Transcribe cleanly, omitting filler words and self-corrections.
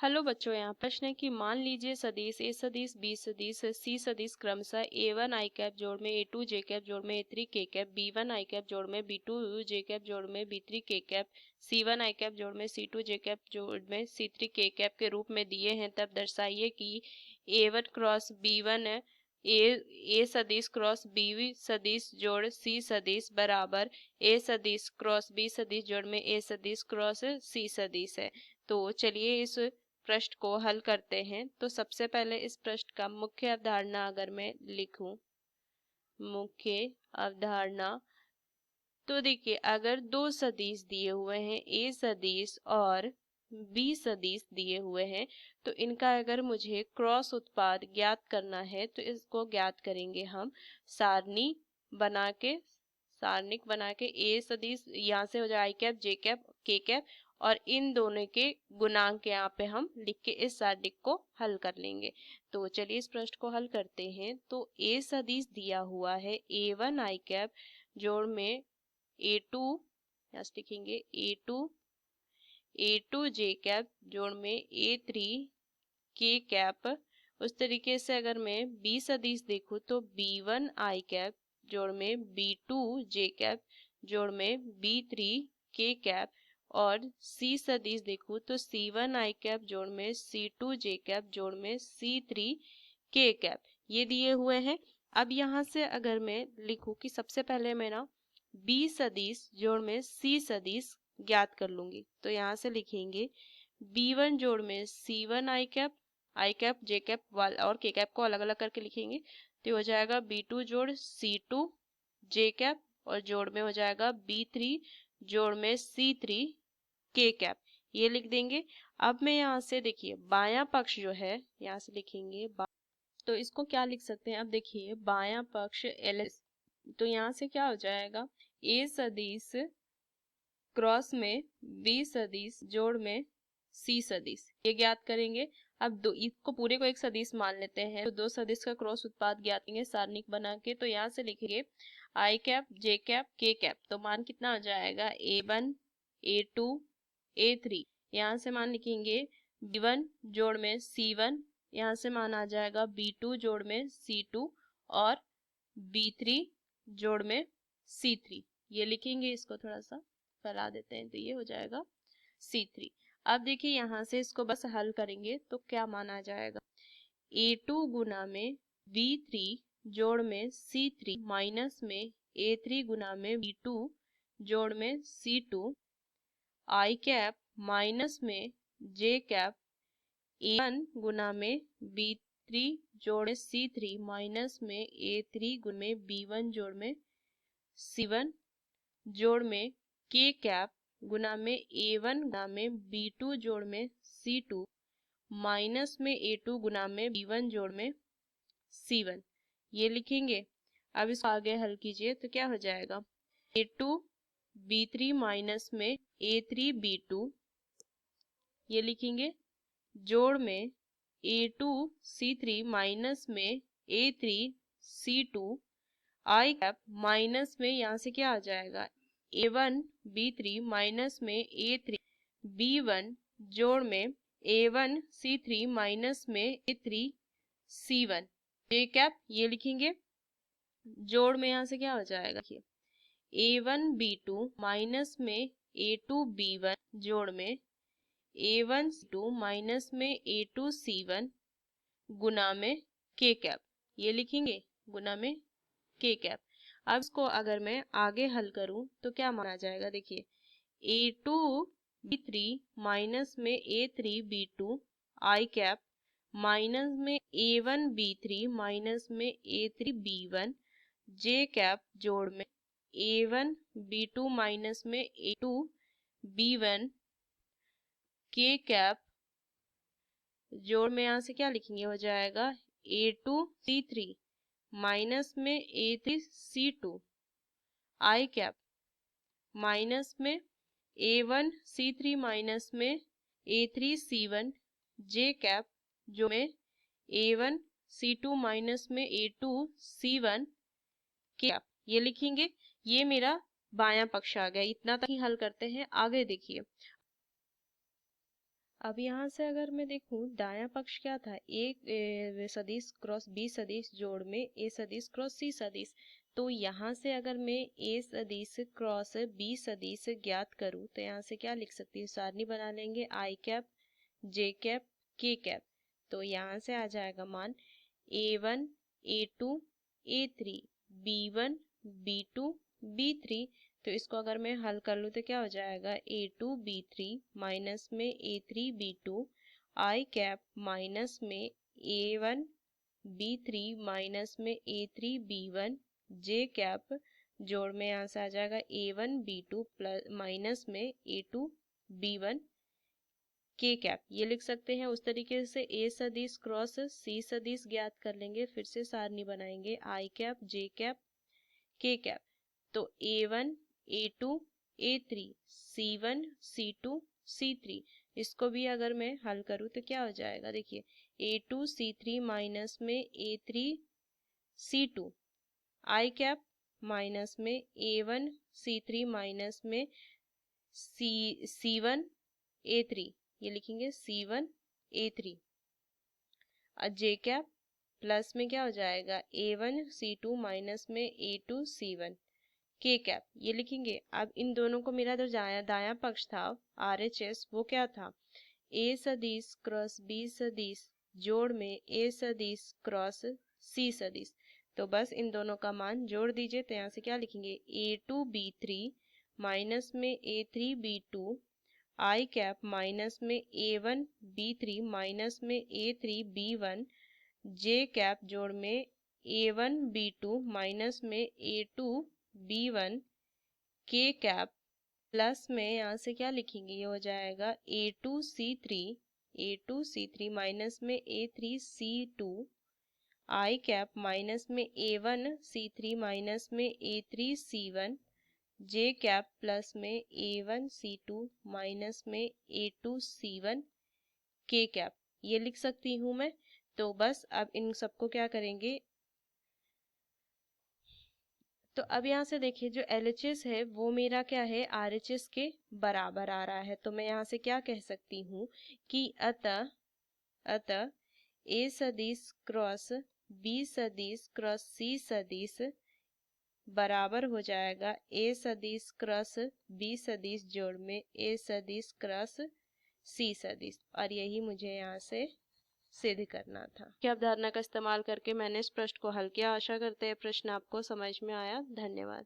Hello बच्चों, यहाँ प्रश्न है कि मान लीजिए सदिश ए सदिश बी सदिश सी सदिश क्रमशः A1 आई कैप जोड़ में A2 जे कैप जोड़ में A3 के कैप B1 आई कैप जोड़ में B2 जे कैप जोड़ में B3 के कैप C1 आई कैप जोड़ में C2 जे कैप जोड़ में C3 के कैप के रूप में दिए हैं। तब दर्शाइए कि A1 क्रॉस B1 ए सदिश क्रॉस बी सदिश जोड़ सी सदिश बराबर ए सदिश क्रॉस बी सदिश जोड़ में ए सदिश क्रॉस सी सदिश है। तो चलिए इस प्रश्न को हल करते हैं। तो सबसे पहले इस प्रश्न का मुख्य अवधारणा अगर मैं लिखूं, मुख्य अवधारणा, तो देखिए अगर दो सदिश दिए हुए हैं ए सदिश और बी सदिश दिए हुए हैं तो इनका अगर मुझे क्रॉस उत्पाद ज्ञात करना है तो इसको ज्ञात करेंगे हम सारणी बना के। सारणिक बना के ए सदिश यहाँ से हो जाए आई कैप जे कैप के कैप और इन दोनों के गुणांक यहाँ पे हम लिख के इस सारणिक को हल कर लेंगे। तो चलिए इस प्रश्न को हल करते हैं। तो ए सदिश दिया हुआ है A1 आई कैप जोड़ में A2, यहाँ से लिखेंगे A2 जे कैप जोड़ में A3 के कैप। उस तरीके से अगर मैं बी सदिश देखूं तो B1 आई कैप जोड़ में B2 जे कैप जोड़ में B3 के कैप और सी सदिश देखूं तो C1 आई कैप जोड़ में C2 जे कैप जोड़ में C3 के कैप, ये दिए हुए हैं। अब यहाँ से अगर मैं लिखूं कि सबसे पहले मैं ना बी सदिश जोड़ में सी सदिश ज्ञात कर लूंगी, तो यहाँ से लिखेंगे B1 जोड़ में C1 आई कैप जे कैप और के कैप को अलग अलग करके लिखेंगे तो हो जाएगा B2 जोड़ C2 जे कैप और जोड़ में हो जाएगा B3 जोड़ में C3 के कैप, ये लिख देंगे। अब मैं यहाँ से देखिए बायां पक्ष जो है यहाँ से लिखेंगे तो इसको क्या लिख सकते हैं। अब देखिए बायां पक्ष LS, तो यहाँ से क्या हो जाएगा A सदिश क्रॉस में बी सदिश जोड़ में सी सदिश, ये ज्ञात करेंगे। अब दो इसको पूरे को एक सदिश मान लेते हैं तो दो सदिश का क्रॉस उत्पाद ज्ञात करेंगे सारणिक बना के। तो यहाँ से लिखेंगे आई कैप जे कैप के कैप, तो मान कितना हो जाएगा A1 A2 A3, यहाँ से मान लिखेंगे B1 जोड़ में C1, यहाँ से मान आ जाएगा B2 जोड़ में C2 और B3 जोड़ में C3, ये लिखेंगे। इसको थोड़ा सा फैला देते हैं तो ये हो जाएगा C3। अब देखिए यहाँ से इसको बस हल करेंगे तो क्या माना जाएगा A2 गुना में B3 जोड़ में C3 माइनस में A3 गुना में B2 जोड़ में C2 आई कैप माइनस में J कैप A1 गुना में B3 जोड़ में C3 माइनस में A3 गुना में B1 जोड़ में C1 जोड़ में के कैप गुना में A1 गुना में B2 जोड़ में C2 माइनस में A2 गुना में B1 जोड़ में C1, ये लिखेंगे। अब इसको आगे हल कीजिए तो क्या हो जाएगा A2 B3 माइनस में A3 B2, ये लिखेंगे जोड़ में A2 C3 माइनस में A3 C2 आई कैप माइनस में यहाँ से क्या आ जाएगा A1 B3 माइनस में A3 B1 जोड़ में A1 C3 माइनस में A3 C1 जे कैप, ये लिखेंगे। जोड़ में यहाँ से क्या हो जाएगा A1 B2 माइनस में A2 B1 जोड़ में A1 C2 माइनस में A2 C1 गुना में के कैप, ये लिखेंगे गुना में के कैप। अब इसको अगर मैं आगे हल करूं तो क्या माना जाएगा, देखिए A2 B3 माइनस में A3 B2 आई कैप माइनस में A1 B3 माइनस में A3 B1 जे कैप जोड़ में A1 B2 माइनस में A2 B1 के कैप जोड़ में यहाँ से क्या लिखेंगे हो जाएगा A2 C3 माइनस में A3 C2 आई कैप माइनस में A1 C3 माइनस में A3 C1 जे कैप जो में A1 C2 माइनस में A2 C1 कैप, ये लिखेंगे। ये मेरा बायां पक्ष आ गया। इतना तक ही हल करते हैं। आगे देखिए अब यहाँ से अगर मैं देखूं दायां पक्ष क्या था, ए सदिश क्रॉस बी सदिश जोड़ में ए सदिश क्रॉस सी सदिश। तो यहाँ से अगर मैं ए सदिश क्रॉस बी सदिश ज्ञात करूँ तो यहाँ से क्या लिख सकती हूँ, सारणी बना लेंगे आई कैप जे कैप के कैप। तो यहाँ से आ जाएगा मान A1 A2 A3 B1 B2 B3। तो इसको अगर मैं हल कर लूँ तो क्या हो जाएगा, A2 B3 माइनस में A3 B2 आई कैप माइनस में A1 B3 माइनस में A3 B1 जे कैप जोड़ में यहाँ से आ जाएगा A1 B2 प्लस माइनस में A2 B1 के कैप। ये लिख सकते हैं। उस तरीके से ए सदिश क्रॉस सी सदिश ज्ञात कर लेंगे। फिर से सारणी बनाएंगे आई कैप जे कैप के कैप। तो A1 A2 A3 C1 C2 C3, इसको भी अगर मैं हल करूँ तो क्या हो जाएगा, देखिए A2 C3 माइनस में A3 C2 आई कैप माइनस में A1 C3 माइनस में C1 A3, ये लिखेंगे C1 A3 जे कैप प्लस में क्या हो जाएगा A1 C2 माइनस में A2 C1 के कैप, ये लिखेंगे। अब इन दोनों को मेरा जो दायां पक्ष था RHS वो क्या था, A सदिश क्रॉस B सदिश जोड़ में A सदिश क्रॉस C सदिश। तो बस इन दोनों का मान जोड़ दीजिए। तो यहाँ से क्या लिखेंगे A2 B3 माइनस में A3 B2 आई कैप माइनस में A1 B3 माइनस में A3 B1 जे कैप जोड़ में A1 B2 माइनस में A2 B1 के कैप प्लस में यहाँ से क्या लिखेंगे, ये हो जाएगा A2 C3 माइनस में A3 C2 आई कैप माइनस में A1 C3 माइनस में A3 C1 जे कैप प्लस में A1 C2 माइनस में A2 C1 के कैप, ये लिख सकती हूँ मैं। तो बस अब इन सबको क्या करेंगे, तो अब यहाँ से देखिए जो LHS है वो मेरा क्या है RHS के बराबर आ रहा है। तो मैं यहाँ से क्या कह सकती हूँ कि अतः A सदिश क्रॉस B सदिश क्रॉस C सदिश बराबर हो जाएगा A सदिश क्रॉस B सदिश जोड़ में A सदिश क्रॉस C सदिश। और यही मुझे यहाँ से सिद्ध करना था। क्या अवधारणा का इस्तेमाल करके मैंने इस प्रश्न को हल किया। आशा करते हैं प्रश्न आपको समझ में आया। धन्यवाद।